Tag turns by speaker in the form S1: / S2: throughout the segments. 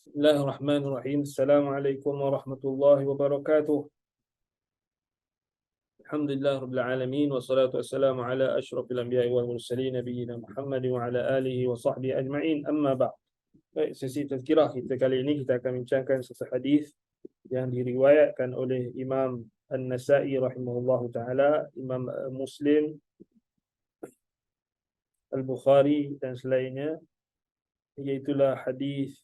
S1: Bismillahirrahmanirrahim. Assalamualaikum warahmatullahi wabarakatuh. Alhamdulillah rabbil alamin wassalatu wassalamu ala asyrafil anbiya'i wal mursalin nabiyina Muhammad wa ala alihi wa sahbihi ajma'in. Amma ba'd. Baik, sesi tazkirah kita kali ini kita akan bincangkan satu hadis yang diriwayatkan oleh Imam An-Nasa'i rahimahullahu taala, Imam Muslim, Al-Bukhari dan selainnya, iaitu hadis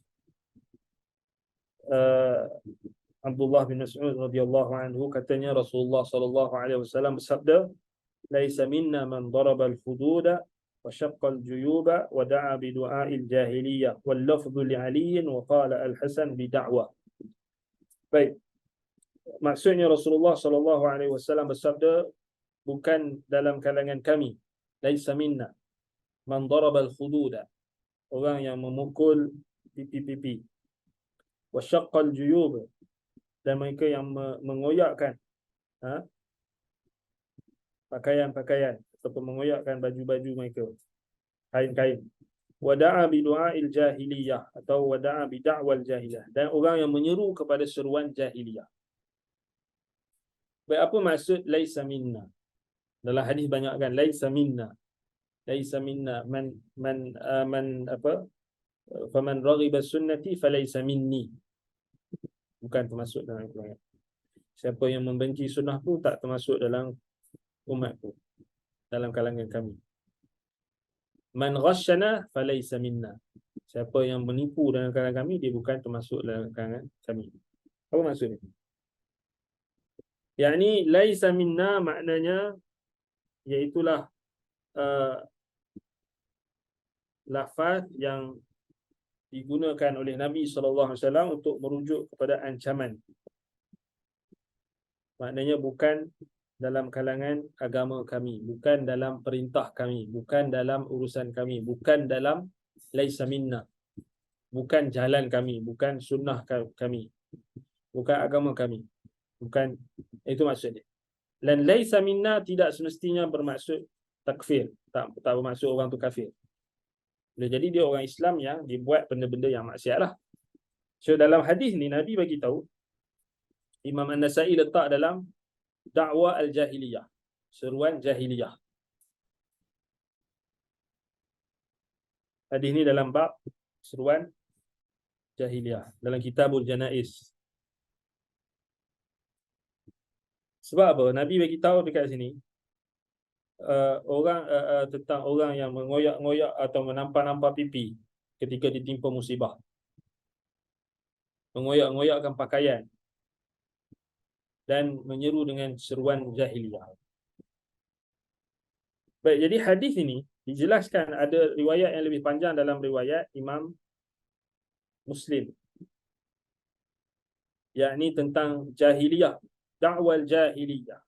S1: Abdullah bin Mas'ud radhiyallahu anhu. Katanya Rasulullah sallallahu alaihi wasallam bersabda, "Laisa minna man daraba al-hududa wa syaqqa al-juyuba wa da'a bi du'a'il jahiliyah wal lafdhu li Ali wa qala al-Hasan bi da'wa." Baik, maksudnya Rasulullah sallallahu alaihi wasallam bersabda, bukan dalam kalangan kami, laisa minna man daraba al-hududa, orang yang memukul pipi-pipi, wa syaqqa al-juyub, dan mereka yang mengoyakkan pakaian-pakaian ataupun mengoyakkan baju-baju mereka, kain-kain. Wada'a bi du'a'il jahiliyah atau wada'a bi da'wal jahiliyah, dan orang yang menyeru kepada seruan jahiliyah. Baik, apa maksud laisa minna? Dalam hadis banyak kan, laisa minna man apa, faman raghiba sunnati falaysa minni, bukan termasuk dalam Al-Quran. Siapa yang membenci sunnahku tak termasuk dalam umatku, dalam kalangan kami. Man ghasyana falaysa minna, siapa yang menipu dalam kalangan kami, dia bukan termasuk dalam kalangan kami. Apa maksudnya? Yakni laisa minna maknanya iaitulah lafaz yang digunakan oleh Nabi SAW untuk merujuk kepada ancaman. Maknanya bukan dalam kalangan agama kami, bukan dalam perintah kami, bukan dalam urusan kami, bukan dalam laisa minna, bukan jalan kami, bukan sunnah kami, bukan agama kami, bukan, itu maksudnya. Dan laisa minna tidak semestinya bermaksud takfir, tak bermaksud orang tu kafir. Boleh jadi dia orang Islam yang dibuat benda-benda yang maksiat lah. So dalam hadis ni Nabi bagi tahu, Imam An-Nasa'i letak dalam da'wa al-jahiliyah, seruan jahiliyah. Hadis ni dalam bab seruan jahiliyah dalam Kitabul Janaiz. Sebab apa? Nabi bagi tahu dekat sini tentang orang yang mengoyak-ngoyak atau menampak-nampak pipi ketika ditimpa musibah, mengoyak-ngoyakkan pakaian dan menyeru dengan seruan jahiliyah. Baik, jadi hadis ini dijelaskan ada riwayat yang lebih panjang dalam riwayat Imam Muslim, yakni tentang jahiliyah, da'wal jahiliyah.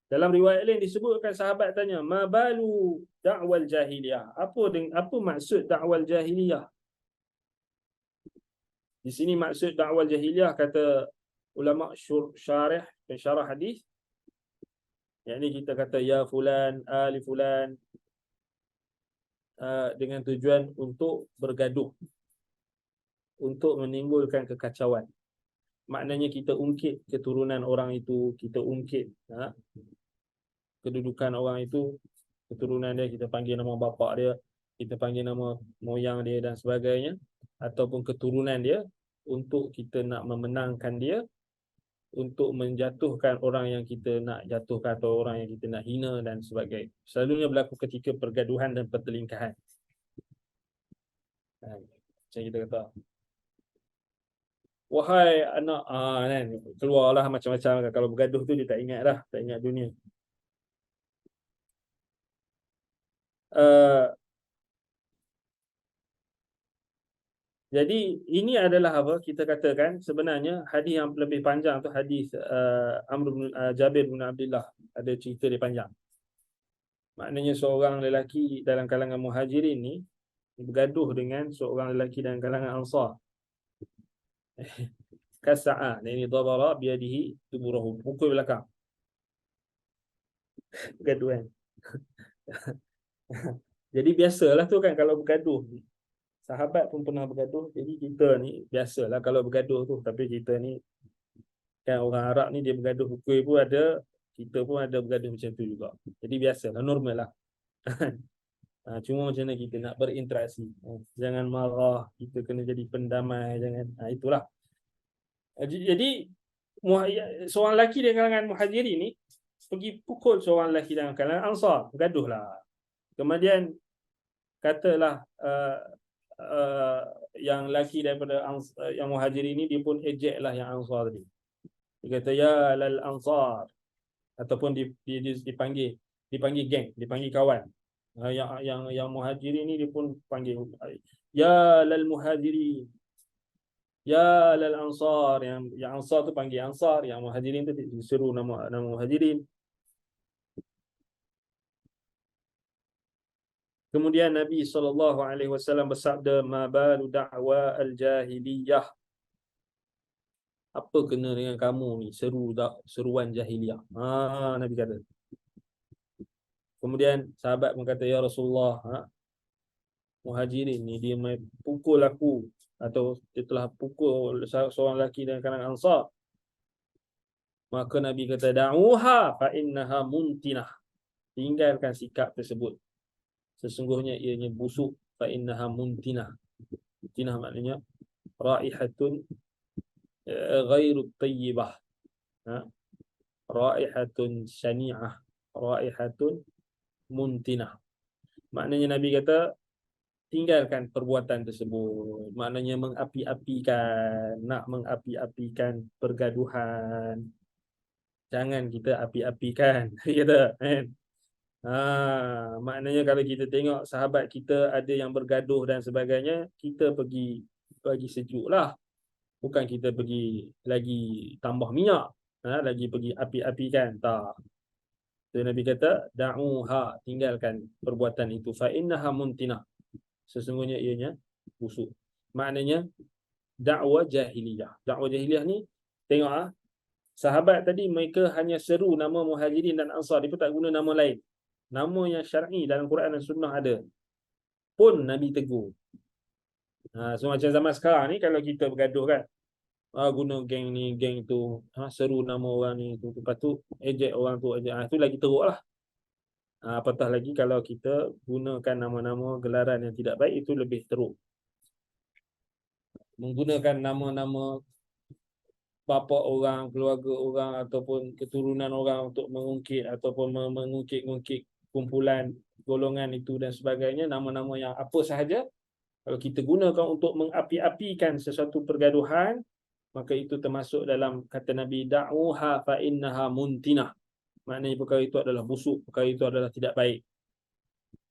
S1: Dalam riwayat lain disebutkan sahabat tanya, "Ma balu da'wal jahiliyah?" Apa maksud da'wal jahiliyah? Di sini maksud da'wal jahiliyah, kata ulama syarih, pensyarah hadis, yakni kita kata ya fulan, ali fulan, dengan tujuan untuk bergaduh, untuk menimbulkan kekacauan. Maknanya kita ungkit keturunan orang itu, kita ungkit kedudukan orang itu, keturunan dia, kita panggil nama bapa dia, kita panggil nama moyang dia dan sebagainya, ataupun keturunan dia, untuk kita nak memenangkan dia, untuk menjatuhkan orang yang kita nak jatuhkan atau orang yang kita nak hina dan sebagainya. Selalunya berlaku ketika pergaduhan dan pertelingkahan. Macam kita kata, wahai anak, kan, keluarlah macam-macam. Kalau bergaduh tu dia tak ingat dah, tak ingat dunia. Jadi ini adalah apa kita katakan, sebenarnya hadis yang lebih panjang tu hadis Jabir bin Abdullah, ada cerita dia panjang. Maknanya seorang lelaki dalam kalangan Muhajirin ni bergaduh dengan seorang lelaki dalam kalangan Ansar. Kasa'a, ini dabara biadihi tuburahu, pukul belakang. Gaduhan. Jadi biasalah tu kan kalau bergaduh, Sahabat pun pernah bergaduh. Jadi kita ni biasalah kalau bergaduh tu. Tapi kita ni kan orang Arab ni dia bergaduh pukul pun ada, kita pun ada bergaduh macam tu juga. Jadi biasalah, normal lah. Cuma macam mana kita nak berinteraksi. Jangan marah, kita kena jadi pendamai, jangan. Itulah. Jadi seorang lelaki dari kalangan Muhajirin ni pergi pukul seorang lelaki dalam kalangan Ansar, bergaduhlah. Kemudian katalah yang lelaki daripada yang Muhajirin ni dia pun ejeklah yang Ansar tadi. Dia kata ya lal Ansar, ataupun dipanggil geng, dipanggil kawan. Yang Muhajirin ni dia pun panggil ya lal Muhajirin, ya lal Ansar. Yang Ansar tu panggil Ansar, yang Muhajirin tu disuruh nama Muhajirin. Kemudian Nabi SAW bersabda, ma balu da'wa al-jahiliyah. Apa kena dengan kamu ni seruan jahiliyah? Nabi kata. Kemudian sahabat pun kata, ya Rasulullah, Muhajirin ni dia pukul aku, atau dia telah pukul seorang lelaki dari kalangan Ansar. Maka Nabi kata, da'uha fa innaha muntinah. Tinggalkan sikap tersebut, sesungguhnya ianya busuk. Fa innaha muntinah. Muntinah maknanya raihatun ghairu tayyibah, raihatun syani'ah, raihatun muntinah. Maknanya Nabi kata tinggalkan perbuatan tersebut. Maknanya mengapi-apikan, nak mengapi-apikan pergaduhan. Jangan kita api-apikan. Dia kata, kan? Maknanya kalau kita tengok sahabat kita ada yang bergaduh dan sebagainya, kita pergi bagi sejuk lah. Bukan kita pergi lagi tambah minyak, lagi pergi api-apikan. Tak. So, Nabi kata, da'uha, tinggalkan perbuatan itu. Fa innaha muntinah. Sesungguhnya ianya busuk. Maknanya dakwah jahiliyah. Dakwah jahiliyah ni, tengok sahabat tadi mereka hanya seru nama Muhajirin dan Ansar. Dia pun tak guna nama lain. Nama yang syar'i dalam Quran dan Sunnah ada. Pun Nabi tegur. So macam zaman sekarang ni kalau kita bergaduh kan, guna geng ni, geng tu, seru nama orang ni, tu, lepas tu ejek orang tu, tu lagi teruk lah. Apatah lagi kalau kita gunakan nama-nama gelaran yang tidak baik, itu lebih teruk. Menggunakan nama-nama bapa orang, keluarga orang ataupun keturunan orang untuk mengungkit ataupun mengungkit-ungkit kumpulan golongan itu dan sebagainya, nama-nama yang apa sahaja, kalau kita gunakan untuk mengapi-apikan sesuatu pergaduhan, maka itu termasuk dalam kata Nabi, da'uha fa innaha muntinah. Maknanya perkara itu adalah busuk, perkara itu adalah tidak baik.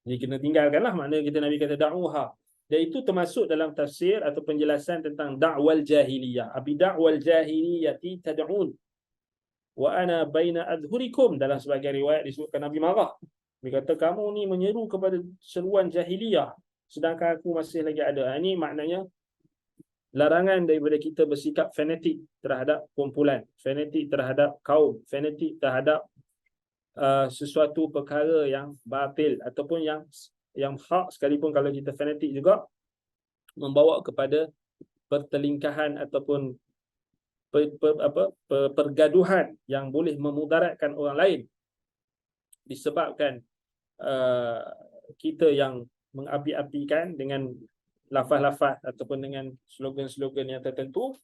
S1: Jadi kena tinggalkanlah. Maknanya kita Nabi kata da'uha. Dan itu termasuk dalam tafsir atau penjelasan tentang da'wal jahiliyah. Abi da'wal jahiliyati tad'un wa ana baina adhurikum. Dalam sebagian riwayat disebutkan Nabi marah. Dia kata kamu ni menyeru kepada seruan jahiliyah sedangkan aku masih lagi ada. Ini maknanya larangan daripada kita bersikap fanatik terhadap kumpulan, fanatik terhadap kaum, fanatik terhadap sesuatu perkara yang batil ataupun yang hak, sekalipun kalau kita fanatik juga membawa kepada pertelingkahan ataupun pergaduhan yang boleh memudaratkan orang lain disebabkan kita yang mengapi-apikan dengan lafaz-lafaz ataupun dengan slogan-slogan yang tertentu,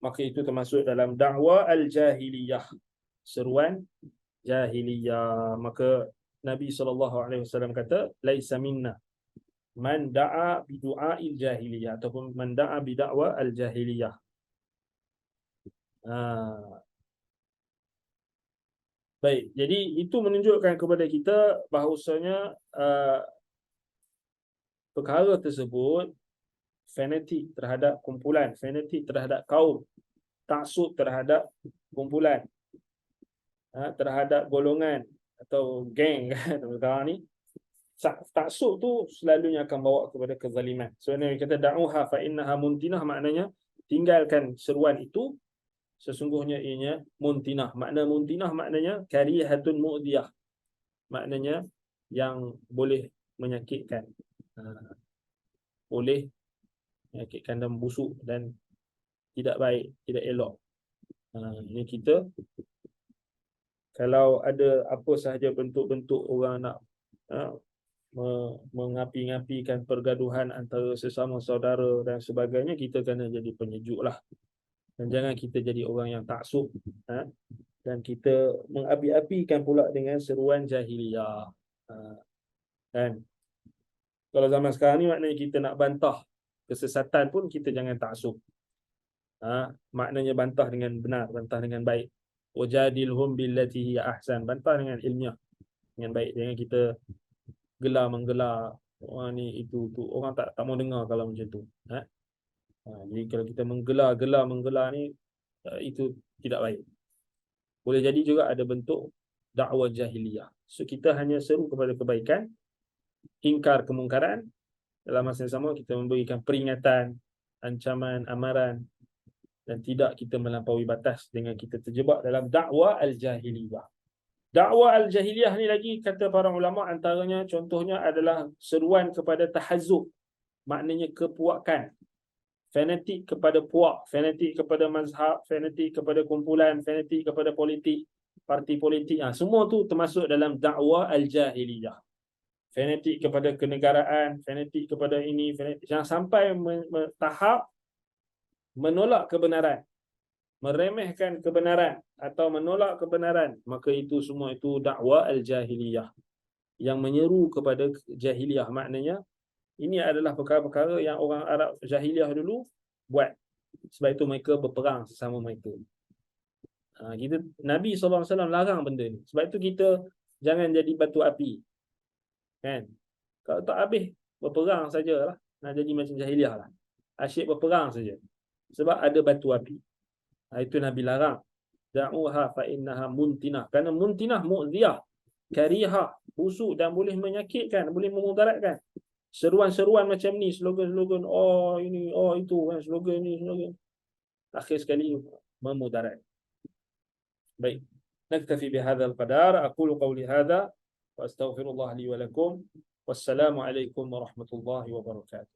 S1: maka itu termasuk dalam dakwah al-jahiliyah, seruan jahiliyah. Maka Nabi SAW kata, laisa minna man da'a bi du'a'il jahiliyah, ataupun man da'a bi da'wa al-jahiliyah. Baik, jadi itu menunjukkan kepada kita bahawasanya perkara tersebut, fanatik terhadap kumpulan, fanatik terhadap kaum, taksub terhadap kumpulan, terhadap golongan atau geng kan, sekarang ni taksub tu selalunya akan bawa kepada kezaliman. So Nabi kata da'uha fa innaha muntinah, maknanya tinggalkan seruan itu, sesungguhnya ianya muntinah. Makna muntinah maknanya karihatun mu'diyah, maknanya yang boleh menyakitkan. oleh penyakit kandang busuk dan tidak baik, tidak elok. Ini kita kalau ada apa sahaja bentuk-bentuk orang nak mengapi-ngapikan pergaduhan antara sesama saudara dan sebagainya, kita kena jadi penyejuk lah. Dan jangan kita jadi orang yang taksub, dan kita mengapi-apikan pula dengan seruan jahiliyah. Kan? Kalau zaman sekarang ni maknanya kita nak bantah kesesatan pun kita jangan taksub. Maknanya bantah dengan benar, bantah dengan baik. Wajadilhum billati hiya ahsan, bantah dengan ilmiah, dengan baik. Jangan kita gelar menggelar orang ni itu orang tak mau dengar kalau macam tu. Jadi kalau kita menggelar ni itu tidak baik. Boleh jadi juga ada bentuk dakwah jahiliyah. So kita hanya seru kepada kebaikan, ingkar kemungkaran, dalam masa yang sama kita memberikan peringatan, ancaman, amaran, dan tidak kita melampaui batas dengan kita terjebak dalam dakwah al-jahiliyah. Dakwah al-jahiliyah ni lagi, kata para ulama, antaranya contohnya adalah seruan kepada tahazzub, maknanya kepuakan. Fanatik kepada puak, fanatik kepada mazhab, fanatik kepada kumpulan, fanatik kepada politik, parti politik. Semua tu termasuk dalam dakwah al-jahiliyah. Fanatik kepada kenegaraan, fanatik kepada ini, fanatik. Jangan sampai tahap menolak kebenaran, meremehkan kebenaran atau menolak kebenaran, maka itu semua itu dakwah al-jahiliyah yang menyeru kepada jahiliyah. Maknanya ini adalah perkara-perkara yang orang Arab jahiliyah dulu buat. Sebab itu mereka berperang sesama mereka. Nabi SAW larang benda ni. Sebab itu kita jangan jadi batu api. Kan? Kalau tak habis berperang sajalah, nak jadi macam jahiliyah lah. Asyik berperang saja. Sebab ada batu api. Itu Nabi larang. Da'uha fa innaha muntinah. Kerana muntinah mu'ziyah, karihah, busuk dan boleh menyakitkan, boleh memudaratkan. Seruan-seruan macam ni, slogan-slogan, ini, itu kan, slogan ni, slogan. Akhir sekali memudarat. Baik. Naktafi bihadzal qadar. Aqulu qawli hadza wa astaghfirullah li wa lakum. Wassalamu alaikum warahmatullahi wabarakatuh.